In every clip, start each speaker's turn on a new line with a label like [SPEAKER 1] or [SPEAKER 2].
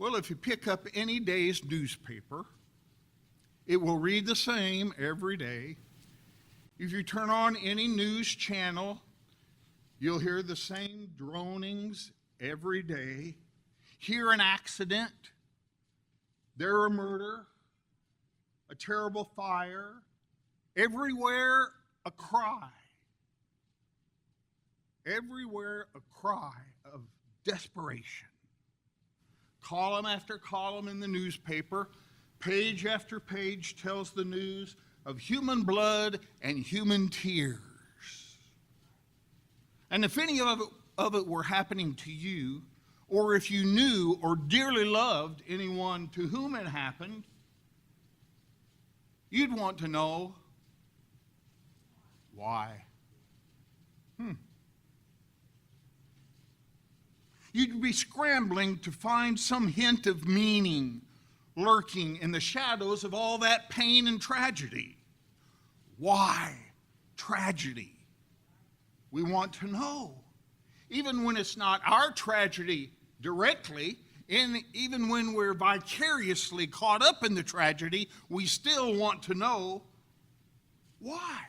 [SPEAKER 1] Well, if you pick up any day's newspaper, it will read the same every day. If you turn on any news channel, you'll hear the same dronings every day. Here an accident, there a murder, a terrible fire, everywhere a cry. Everywhere a cry of desperation. Column after column in the newspaper, page after page tells the news of human blood and human tears. And if any of it were happening to you, or if you knew or dearly loved anyone to whom it happened, you'd want to know why. You'd be scrambling to find some hint of meaning lurking in the shadows of all that pain and tragedy. Why tragedy? We want to know. Even when it's not our tragedy directly, and even when we're vicariously caught up in the tragedy, we still want to know why.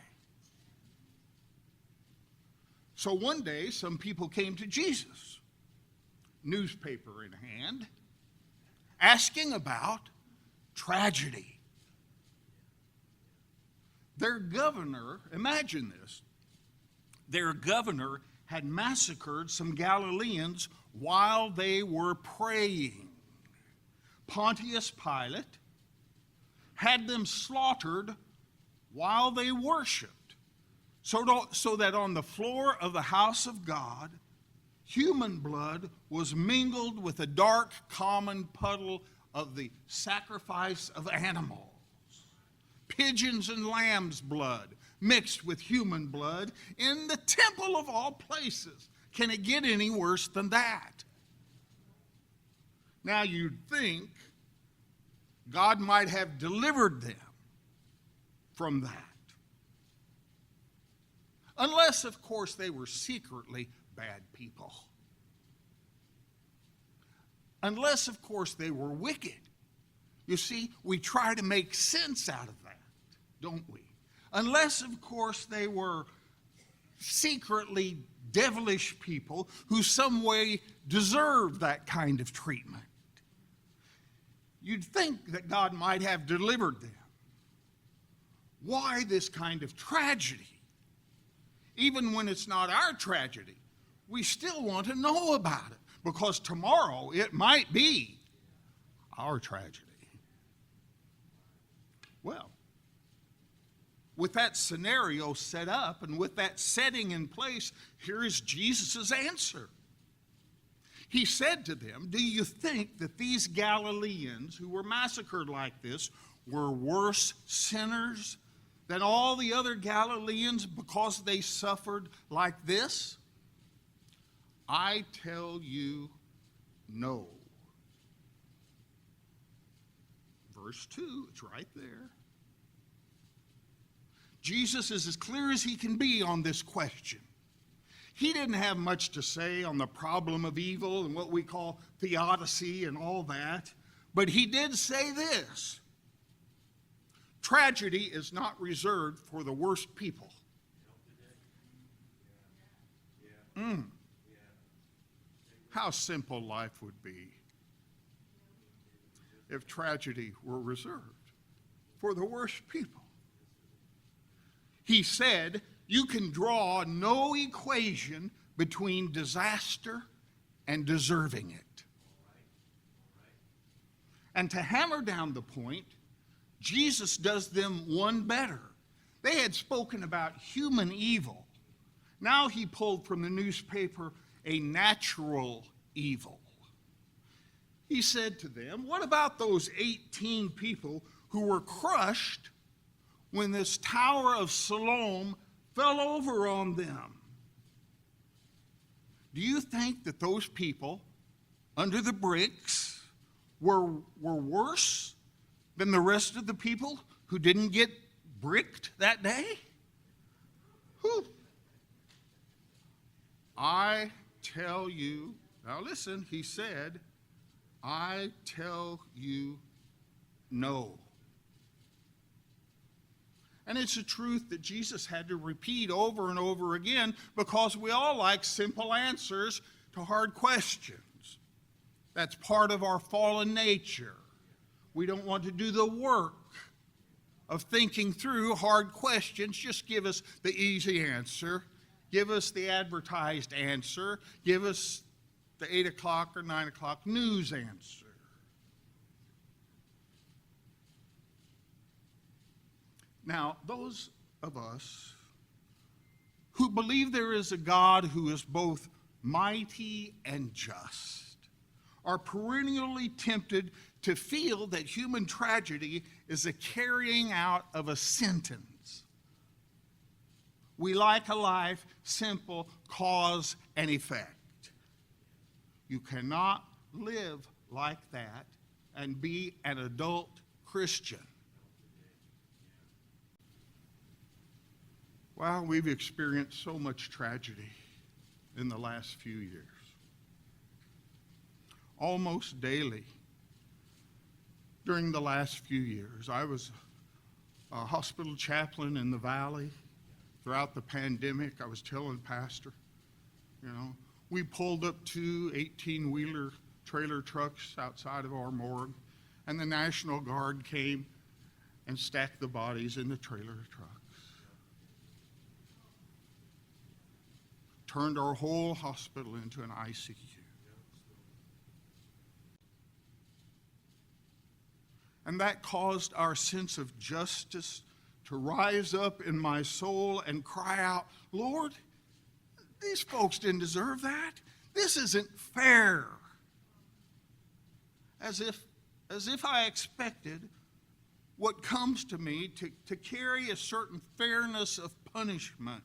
[SPEAKER 1] So one day, some people came to Jesus, newspaper in hand, asking about tragedy. Their governor, imagine this, their governor had massacred some Galileans while they were praying. Pontius Pilate had them slaughtered while they worshiped, so that on the floor of the house of God, human blood was mingled with a dark common puddle of the sacrifice of animals. Pigeons and lambs' blood mixed with human blood in the temple of all places. Can it get any worse than that? Now you'd think God might have delivered them from that. Unless, of course, they were secretly bad people. Unless, of course, they were wicked. You see, we try to make sense out of that, don't we? Unless, of course, they were secretly devilish people who some way deserved that kind of treatment. You'd think that God might have delivered them. Why this kind of tragedy? Even when it's not our tragedy, we still want to know about it, because tomorrow it might be our tragedy. Well, with that scenario set up and with that setting in place, here is Jesus' answer. He said to them, do you think that these Galileans who were massacred like this were worse sinners than all the other Galileans because they suffered like this? I tell you, no. Verse 2, it's right there. Jesus is as clear as he can be on this question. He didn't have much to say on the problem of evil and what we call theodicy and all that, but he did say this: tragedy is not reserved for the worst people. How simple life would be if tragedy were reserved for the worst people. He said, you can draw no equation between disaster and deserving it. And to hammer down the point, Jesus does them one better. They had spoken about human evil. Now he pulled from the newspaper a natural evil. He said to them, what about those 18 people who were crushed when this Tower of Siloam fell over on them? Do you think that those people under the bricks were worse than the rest of the people who didn't get bricked that day? Whew. I tell you, now listen, he said, I tell you no. And it's a truth that Jesus had to repeat over and over again because we all like simple answers to hard questions. That's part of our fallen nature. We don't want to do the work of thinking through hard questions. Just give us the easy answer. Give us the advertised answer. Give us the 8 o'clock or 9 o'clock news answer. Now, those of us who believe there is a God who is both mighty and just are perennially tempted to feel that human tragedy is a carrying out of a sentence. We like a life simple, cause and effect. You cannot live like that and be an adult Christian. Well, we've experienced so much tragedy in the last few years. Almost daily during the last few years. I was a hospital chaplain in the valley throughout the pandemic. I was telling Pastor, we pulled up 2 18-wheeler trailer trucks outside of our morgue, and the National Guard came and stacked the bodies in the trailer trucks. Turned our whole hospital into an ICU. And that caused our sense of justice to rise up in my soul and cry out, Lord, these folks didn't deserve that. This isn't fair. As if I expected what comes to me to carry a certain fairness of punishment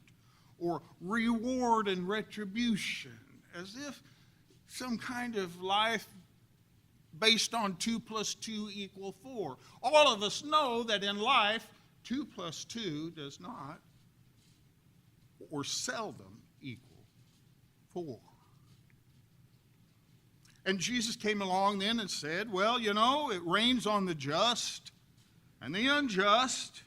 [SPEAKER 1] or reward and retribution, as if some kind of life based on 2 + 2 = 4. All of us know that in life, 2 + 2 does not, or seldom, equal 4. And Jesus came along then and said, well, it rains on the just and the unjust.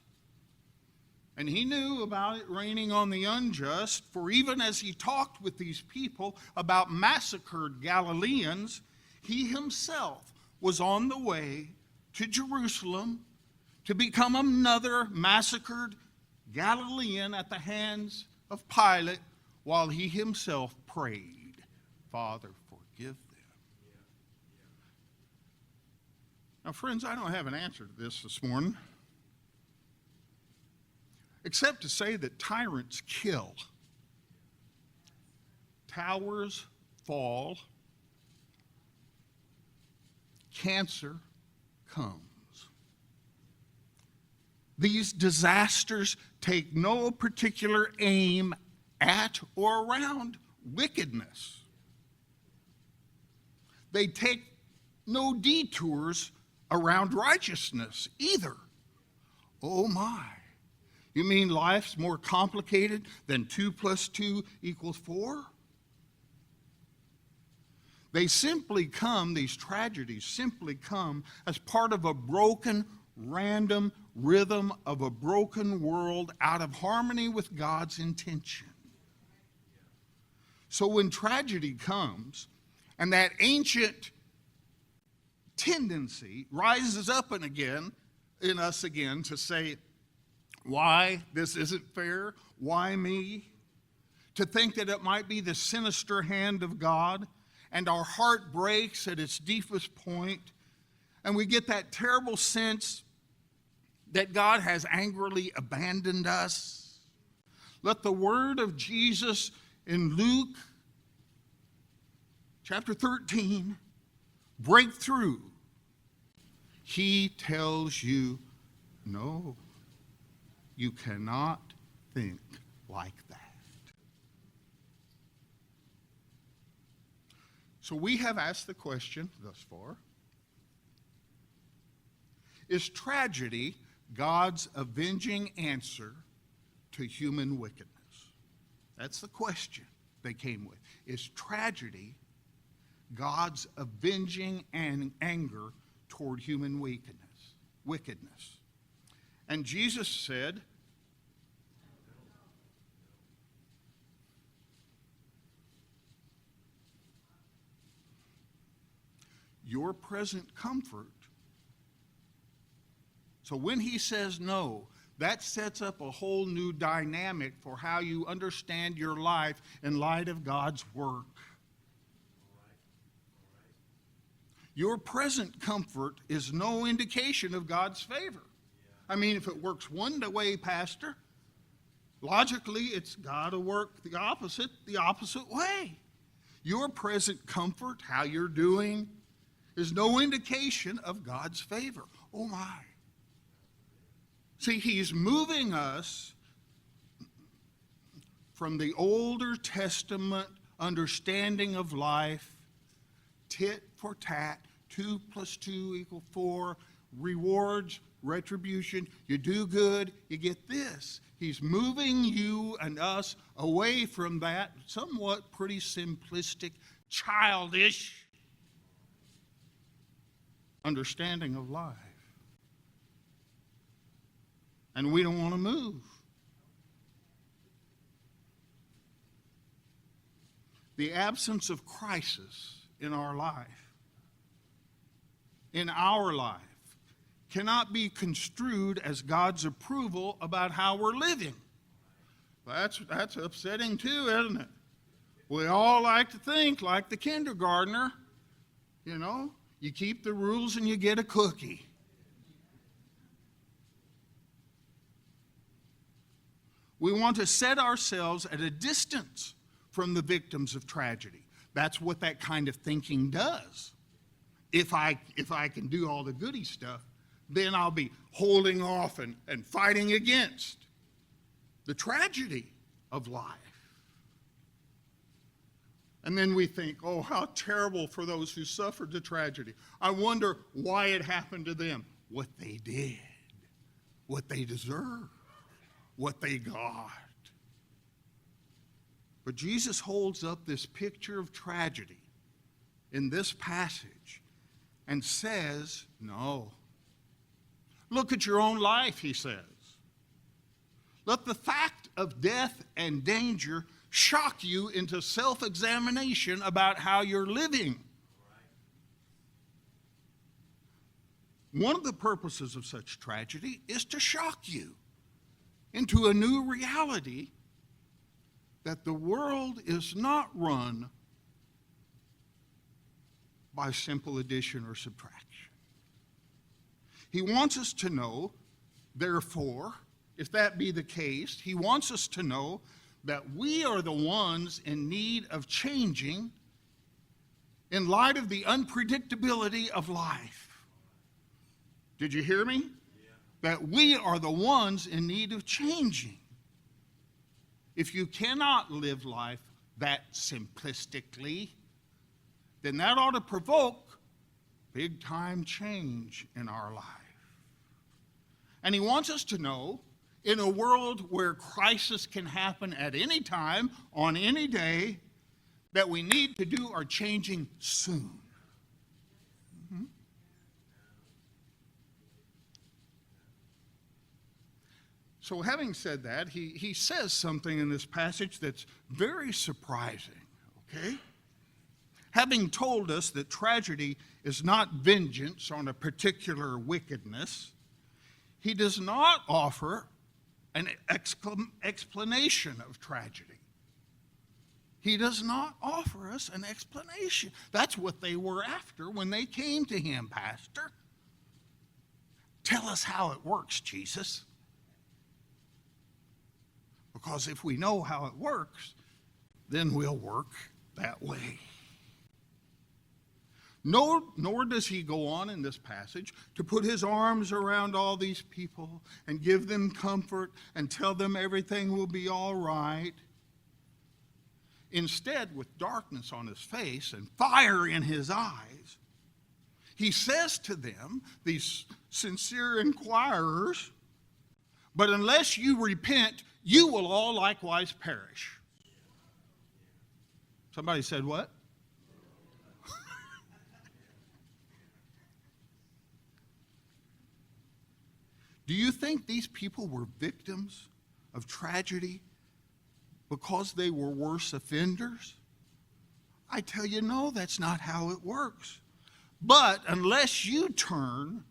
[SPEAKER 1] And he knew about it raining on the unjust, for even as he talked with these people about massacred Galileans, he himself was on the way to Jerusalem to become another massacred Galilean at the hands of Pilate while he himself prayed, Father, forgive them. Now, friends, I don't have an answer to this morning, except to say that tyrants kill, towers fall, cancer comes. These disasters take no particular aim at or around wickedness. They take no detours around righteousness either. Oh my. You mean life's more complicated than 2 + 2 = 4? These tragedies simply come as part of a broken, random rhythm of a broken world out of harmony with God's intention. So when tragedy comes, and that ancient tendency rises up and again in us again to say, why this isn't fair? Why me? To think that it might be the sinister hand of God, and our heart breaks at its deepest point, and we get that terrible sense that God has angrily abandoned us. Let the word of Jesus in Luke chapter 13 break through. He tells you, no, you cannot think like that. So we have asked the question thus far, is tragedy God's avenging answer to human wickedness? That's the question they came with. Is tragedy God's avenging and anger toward human wickedness. And Jesus said, your present comfort. So when he says no, that sets up a whole new dynamic for how you understand your life in light of God's work. Your present comfort is no indication of God's favor. I mean, if it works one way, Pastor, logically it's got to work the opposite way. Your present comfort, how you're doing, is no indication of God's favor. Oh my. See, he's moving us from the Older Testament understanding of life, tit for tat, 2 + 2 = 4, rewards, retribution, you do good, you get this. He's moving you and us away from that somewhat pretty simplistic, childish understanding of life. And we don't want to move. The absence of crisis in our life, cannot be construed as God's approval about how we're living. That's upsetting too, isn't it? We all like to think like the kindergartner, you know. You keep the rules and you get a cookie. We want to set ourselves at a distance from the victims of tragedy. That's what that kind of thinking does. If I can do all the goody stuff, then I'll be holding off and fighting against the tragedy of life. And then we think, oh, how terrible for those who suffered the tragedy. I wonder why it happened to them. What they did, what they deserved, what they got. But Jesus holds up this picture of tragedy in this passage and says, no. Look at your own life, he says. Let the fact of death and danger shock you into self-examination about how you're living. One of the purposes of such tragedy is to shock you into a new reality that the world is not run by simple addition or subtraction. He wants us to know, therefore, if that be the case, he wants us to know that we are the ones in need of changing in light of the unpredictability of life. Did you hear me? Yeah. That we are the ones in need of changing. If you cannot live life that simplistically, then that ought to provoke big time change in our life. And he wants us to know, in a world where crisis can happen at any time, on any day, that we need to do our changing soon. Mm-hmm. So having said that, he says something in this passage that's very surprising, okay? Having told us that tragedy is not vengeance on a particular wickedness, he does not offer an explanation of tragedy. He does not offer us an explanation. That's what they were after when they came to him, Pastor. Tell us how it works, Jesus. Because if we know how it works, then we'll work that way. Nor does he go on in this passage to put his arms around all these people and give them comfort and tell them everything will be all right. Instead, with darkness on his face and fire in his eyes, he says to them, these sincere inquirers, but unless you repent, you will all likewise perish. Somebody said what? think these people were victims of tragedy because they were worse offenders? I tell you, no, that's not how it works. But unless you turn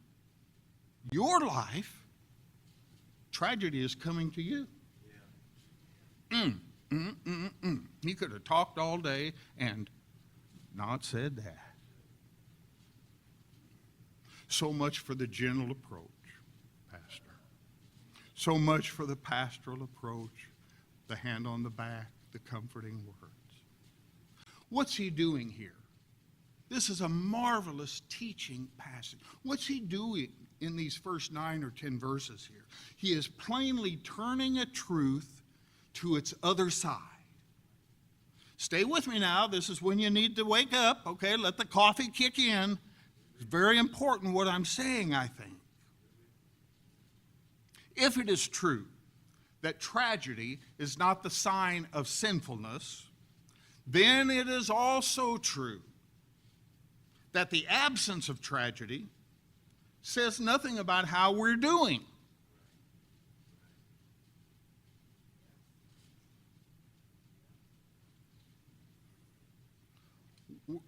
[SPEAKER 1] your life, tragedy is coming to you. He could have talked all day and not said that. So much for the gentle approach, Pastor. So much for the pastoral approach, the hand on the back, the comforting words. What's he doing here? This is a marvelous teaching passage. What's he doing in these first 9 or 10 verses here? He is plainly turning a truth to its other side. Stay with me now. This is when you need to wake up. Okay, let the coffee kick in. It's very important what I'm saying, I think. If it is true that tragedy is not the sign of sinfulness, then it is also true that the absence of tragedy says nothing about how we're doing.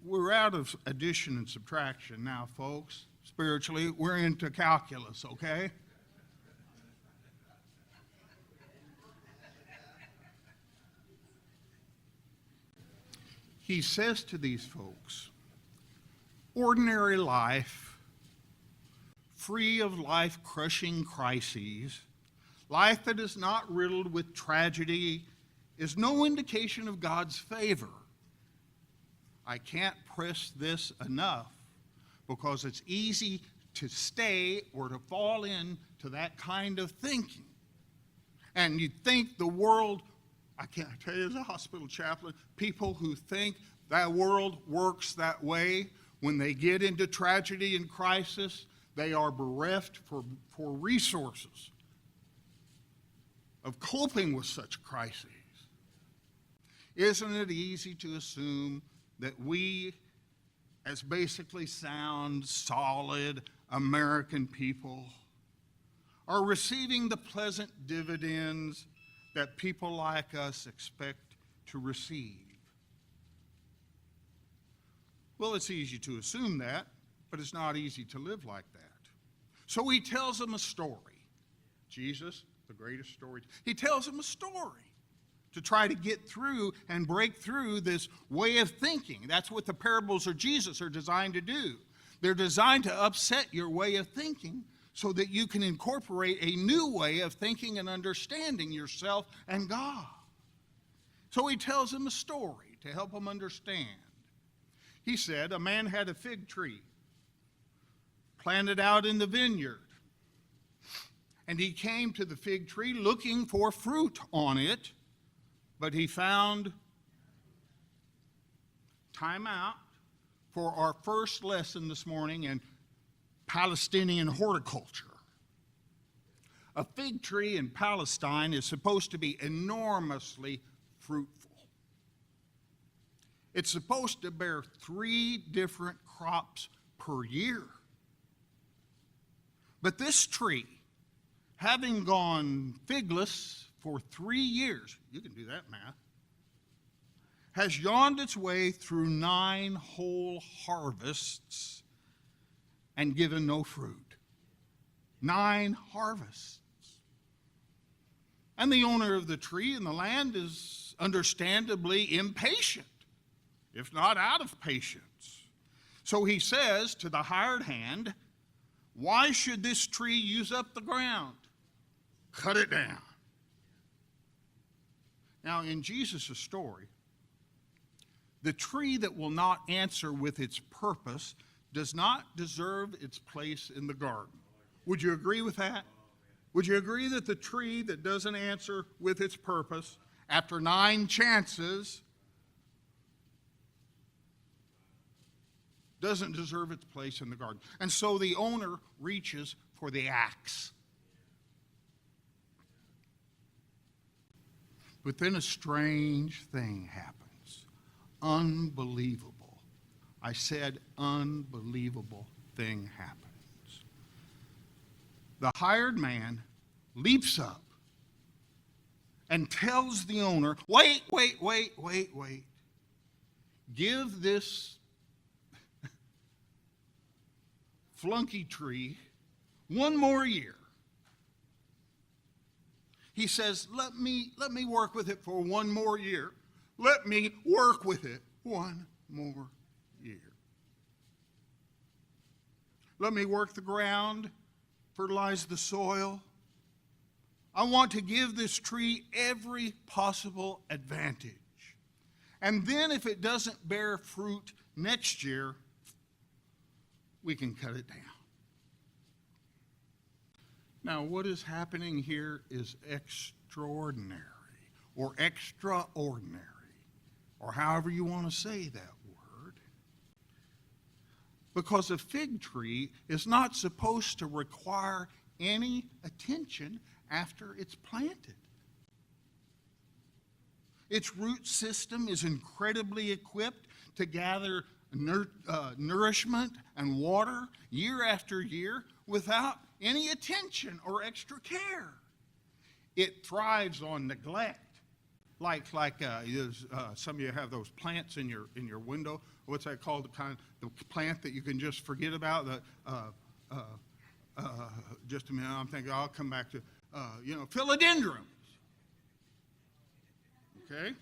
[SPEAKER 1] We're out of addition and subtraction now, folks. Spiritually, we're into calculus, okay? He says to these folks, ordinary life, free of life-crushing crises, life that is not riddled with tragedy, is no indication of God's favor. I can't press this enough because it's easy to stay or to fall into that kind of thinking. And you think the world, I can't tell you as a hospital chaplain, people who think that world works that way, when they get into tragedy and crisis, they are bereft for resources of coping with such crises. Isn't it easy to assume that we, as basically sound, solid American people, are receiving the pleasant dividends that people like us expect to receive? Well, it's easy to assume that, but it's not easy to live like that. So he tells them a story. Jesus, the greatest story. He tells them a story to try to get through and break through this way of thinking. That's what the parables of Jesus are designed to do. They're designed to upset your way of thinking so that you can incorporate a new way of thinking and understanding yourself and God. So he tells them a story to help them understand. He said, a man had a fig tree planted out in the vineyard. And he came to the fig tree looking for fruit on it, but he found time out for our first lesson this morning in Palestinian horticulture. A fig tree in Palestine is supposed to be enormously fruitful. It's supposed to bear 3 different crops per year. But this tree, having gone figless for 3 years, you can do that math, has yawned its way through 9 whole harvests and given no fruit. 9 harvests. And the owner of the tree and the land is understandably impatient, if not out of patience. So he says to the hired hand, why should this tree use up the ground? Cut it down. Now, in Jesus' story, the tree that will not answer with its purpose does not deserve its place in the garden. Would you agree with that? Would you agree that the tree that doesn't answer with its purpose after 9 chances doesn't deserve its place in the garden? And so the owner reaches for the axe. But then a strange thing happens. Unbelievable. I said unbelievable thing happens. The hired man leaps up and tells the owner, wait. Give this flunky tree one more year. He says, let me work with it for one more year. Let me work with it one more year. Let me work the ground, fertilize the soil. I want to give this tree every possible advantage. And then if it doesn't bear fruit next year, we can cut it down. Now, what is happening here is extraordinary or extraordinary, or however you want to say that word. Because a fig tree is not supposed to require any attention after it's planted. Its root system is incredibly equipped to gather nourishment and water year after year without any attention or extra care. It thrives on neglect. Like some of you have those plants in your window. What's that called? The plant that you can just forget about. Just a minute. I'm thinking I'll come back to philodendrons. Okay,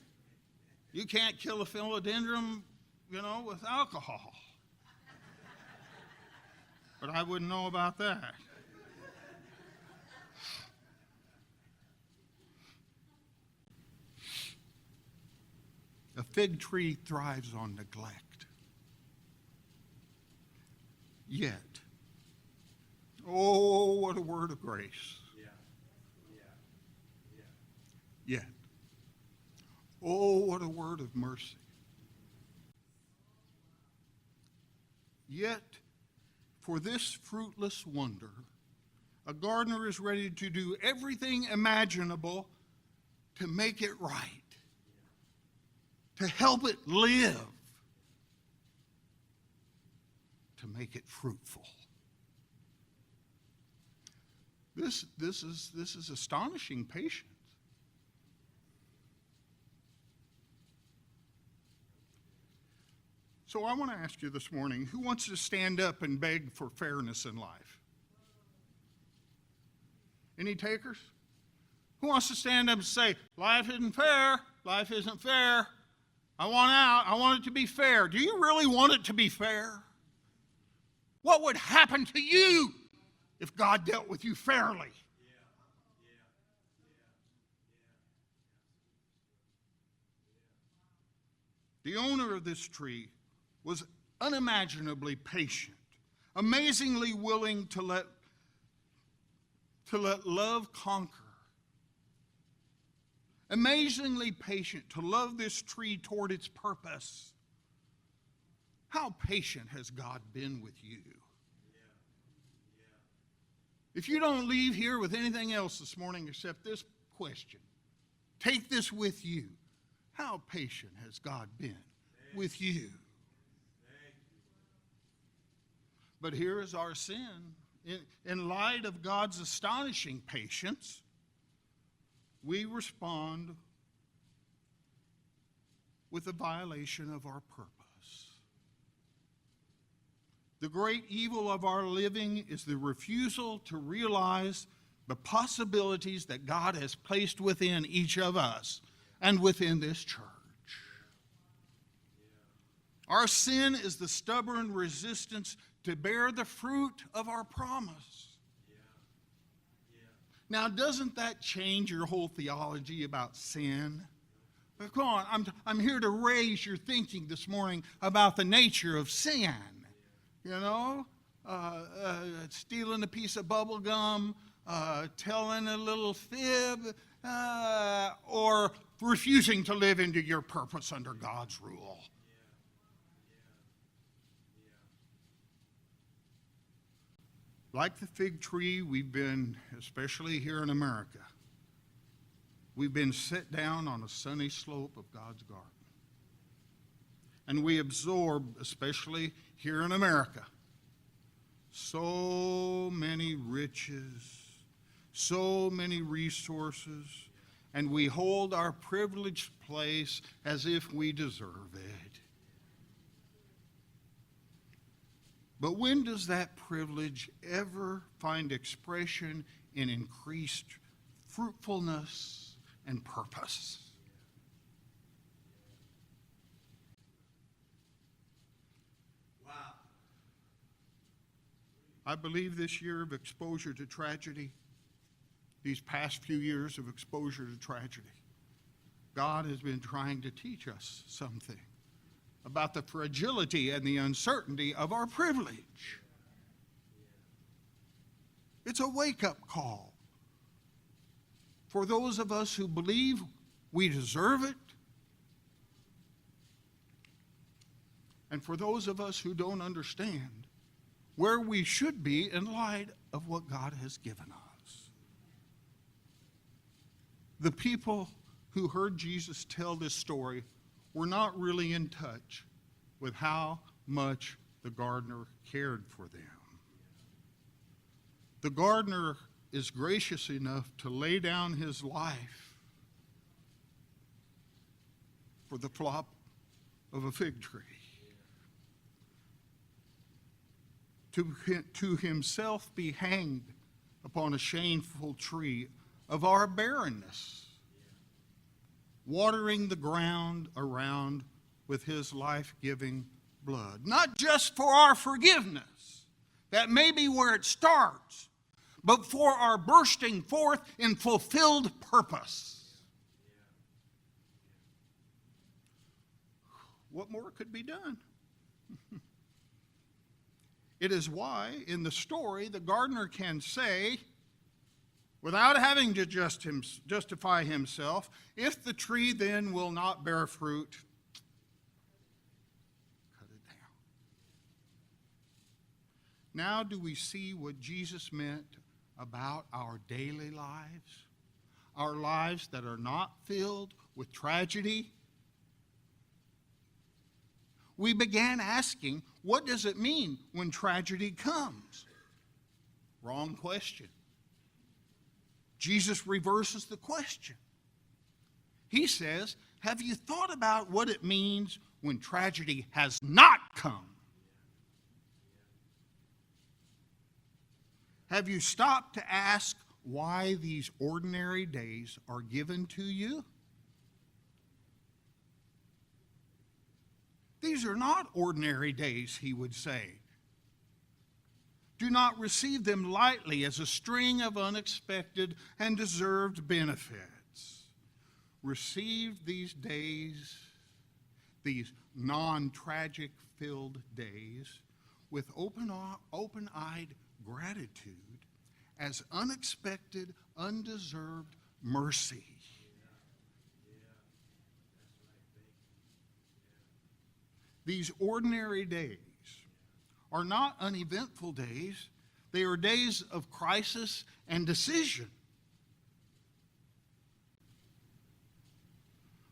[SPEAKER 1] you can't kill a philodendron, with alcohol. But I wouldn't know about that. A fig tree thrives on neglect. Yet, oh, what a word of grace. Yet, oh, what a word of mercy. Yet, for this fruitless wonder, a gardener is ready to do everything imaginable to make it right, to help it live, to make it fruitful. This is astonishing patience. So I want to ask you this morning, who wants to stand up and beg for fairness in life? Any takers? Who wants to stand up and say, life isn't fair, life isn't fair, I want out, I want it to be fair? Do you really want it to be fair? What would happen to you if God dealt with you fairly? The owner of this tree was unimaginably patient, amazingly willing to let love conquer, amazingly patient to love this tree toward its purpose. How patient has God been with you? If you don't leave here with anything else this morning except this question, take this with you. How patient has God been with you? But here is our sin. In light of God's astonishing patience, we respond with a violation of our purpose. The great evil of our living is the refusal to realize the possibilities that God has placed within each of us and within this church. Our sin is the stubborn resistance to bear the fruit of our promise. Now, doesn't that change your whole theology about sin? Come on, I'm here to raise your thinking this morning about the nature of sin. Stealing a piece of bubble gum, telling a little fib, or refusing to live into your purpose under God's rule. Like the fig tree, we've been, especially here in America, we've been set down on a sunny slope of God's garden. And we absorb, especially here in America, so many riches, so many resources, and we hold our privileged place as if we deserve it. But when does that privilege ever find expression in increased fruitfulness and purpose? Wow. I believe this year of exposure to tragedy, these past few years of exposure to tragedy, God has been trying to teach us something about the fragility and the uncertainty of our privilege. It's a wake-up call for those of us who believe we deserve it, and for those of us who don't understand where we should be in light of what God has given us. The people who heard Jesus tell this story were not really in touch with how much the gardener cared for them. The gardener is gracious enough to lay down his life for the flop of a fig tree. To himself be hanged upon a shameful tree of our barrenness, watering the ground around with his life-giving blood. Not just for our forgiveness, that may be where it starts, but for our bursting forth in fulfilled purpose. What more could be done? It is why, in the story, the gardener can say, without having to justify himself, if the tree then will not bear fruit, cut it down. Now do we see what Jesus meant about our daily lives? Our lives that are not filled with tragedy? We began asking, what does it mean when tragedy comes? Wrong question. Jesus reverses the question. He says, have you thought about what it means when tragedy has not come? Have you stopped to ask why these ordinary days are given to you? These are not ordinary days, he would say. Do not receive them lightly as a string of unexpected and deserved benefits. Receive these days, these non-tragic filled days, with open-eyed gratitude as unexpected, undeserved mercy. These ordinary days are not uneventful days. They are days of crisis and decision.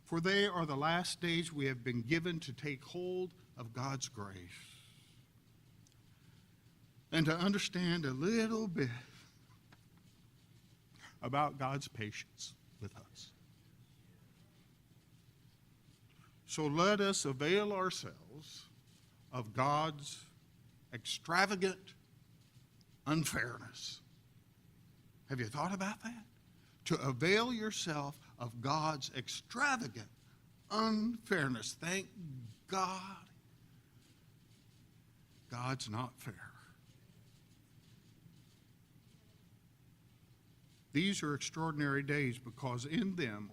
[SPEAKER 1] For they are the last days we have been given to take hold of God's grace and to understand a little bit about God's patience with us. So let us avail ourselves of God's extravagant unfairness. Have you thought about that? To avail yourself of God's extravagant unfairness. Thank God, God's not fair. These are extraordinary days because in them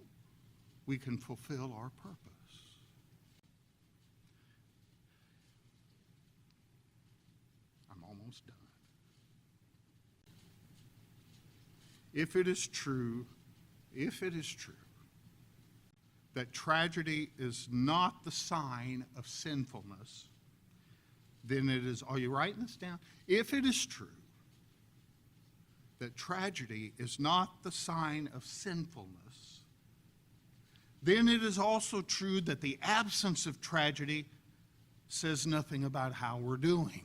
[SPEAKER 1] we can fulfill our purpose. Almost done. If it is true that tragedy is not the sign of sinfulness, then it is, are you writing this down? If it is true that tragedy is not the sign of sinfulness, then it is also true that the absence of tragedy says nothing about how we're doing.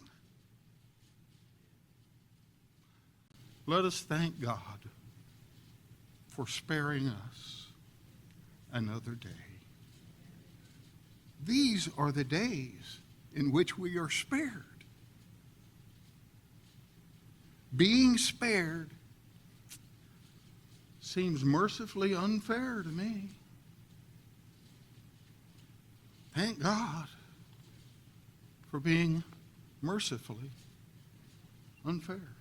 [SPEAKER 1] Let us thank God for sparing us another day. These are the days in which we are spared. Being spared seems mercifully unfair to me. Thank God for being mercifully unfair.